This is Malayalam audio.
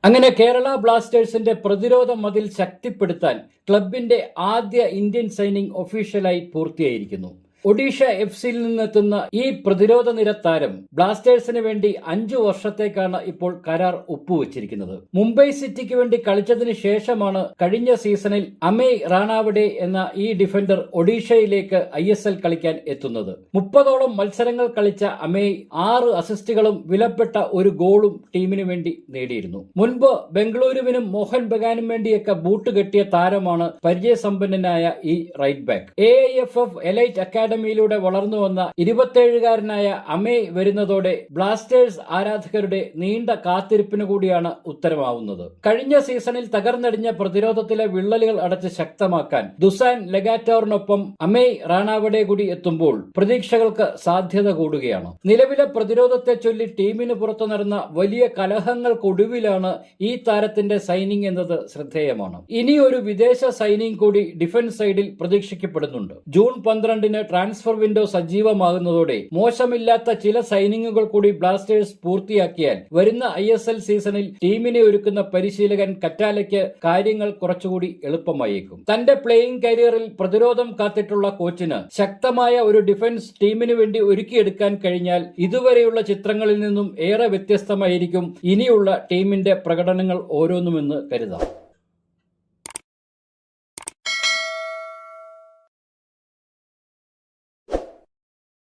അങ്ങനെ കേരള ബ്ലാസ്റ്റേഴ്സിന്റെ പ്രതിരോധ മതിൽ ശക്തിപ്പെടുത്താൻ ക്ലബിന്റെ ആദ്യ ഇന്ത്യൻ സൈനിങ് ഒഫീഷ്യലായി പൂർത്തിയായിരിക്കുന്നു. ഒഡീഷ എഫ്സിയിൽ നിന്നെത്തുന്ന ഈ പ്രതിരോധ നിര താരം ബ്ലാസ്റ്റേഴ്സിന് വേണ്ടി 5 വർഷത്തേക്കാണ് ഇപ്പോൾ കരാർ ഒപ്പുവച്ചിരിക്കുന്നത്. മുംബൈ സിറ്റിക്ക് വേണ്ടി കളിച്ചതിന് ശേഷമാണ് കഴിഞ്ഞ സീസണിൽ അമേയ് റാണാവഡെ എന്ന ഈ ഡിഫൻഡർ ഒഡീഷയിലേക്ക് ISL കളിക്കാൻ എത്തുന്നത്. 30ഓളം മത്സരങ്ങൾ കളിച്ച അമേയ് 6 അസിസ്റ്റുകളും വിലപ്പെട്ട ഒരു ഗോളും ടീമിന് വേണ്ടി നേടിയിരുന്നു. മുൻപ് ബംഗളൂരുവിനും മോഹൻ ബഗാനും വേണ്ടിയൊക്കെ ബൂട്ട് കെട്ടിയ താരമാണ് പരിചയസമ്പന്നനായ ഈ റൈറ്റ് ബാക്ക്. AIFF എലൈറ്റ് അക്കാദമിയിലൂടെ വളർന്നു വന്ന 27-കാരനായ അമേയ് വരുന്നതോടെ ബ്ലാസ്റ്റേഴ്സ് ആരാധകരുടെ നീണ്ട കാത്തിരിപ്പിന് കൂടിയാണ് ഉത്തരമാവുന്നത്. കഴിഞ്ഞ സീസണിൽ തകർന്നടിഞ്ഞ പ്രതിരോധത്തിലെ വിള്ളലുകൾ അടച്ച് ശക്തമാക്കാൻ ദുസാൻ ലെഗാറ്റോറിനൊപ്പം അമേയ് റാണാവഡെ കൂടി എത്തുമ്പോൾ പ്രതീക്ഷകൾക്ക് സാധ്യത കൂടുകയാണ്. നിലവിലെ പ്രതിരോധത്തെ ചൊല്ലി ടീമിന് പുറത്തു നടന്ന വലിയ കലഹങ്ങൾക്കൊടുവിലാണ് ഈ താരത്തിന്റെ സൈനിങ് എന്നത് ശ്രദ്ധേയമാണ്. ഇനി ഒരു വിദേശ സൈനിങ് കൂടി ഡിഫൻസ് സൈഡിൽ പ്രതീക്ഷിക്കപ്പെടുന്നുണ്ട്. ജൂൺ 12-ന് ട്രാൻസ്ഫർ വിൻഡോ സജീവമാകുന്നതോടെ മോശമില്ലാത്ത ചില സൈനിങ്ങുകൾ കൂടി ബ്ലാസ്റ്റേഴ്സ് പൂർത്തിയാക്കിയാൽ വരുന്ന ISL സീസണിൽ ടീമിനെ ഒരുക്കുന്ന പരിശീലകൻ കറ്റാലയ്ക്ക് കാര്യങ്ങൾ കുറച്ചുകൂടി എളുപ്പമായേക്കും. തന്റെ പ്ലേയിംഗ് കരിയറിൽ പ്രതിരോധം കാത്തിട്ടുള്ള കോച്ചിന് ശക്തമായ ഒരു ഡിഫൻസ് ടീമിന് വേണ്ടി ഒരുക്കിയെടുക്കാൻ കഴിഞ്ഞാൽ ഇതുവരെയുള്ള ചിത്രങ്ങളിൽ നിന്നും ഏറെ വ്യത്യസ്തമായിരിക്കും ഇനിയുള്ള ടീമിന്റെ പ്രകടനങ്ങൾ ഓരോന്നുമെന്ന് കരുതാം.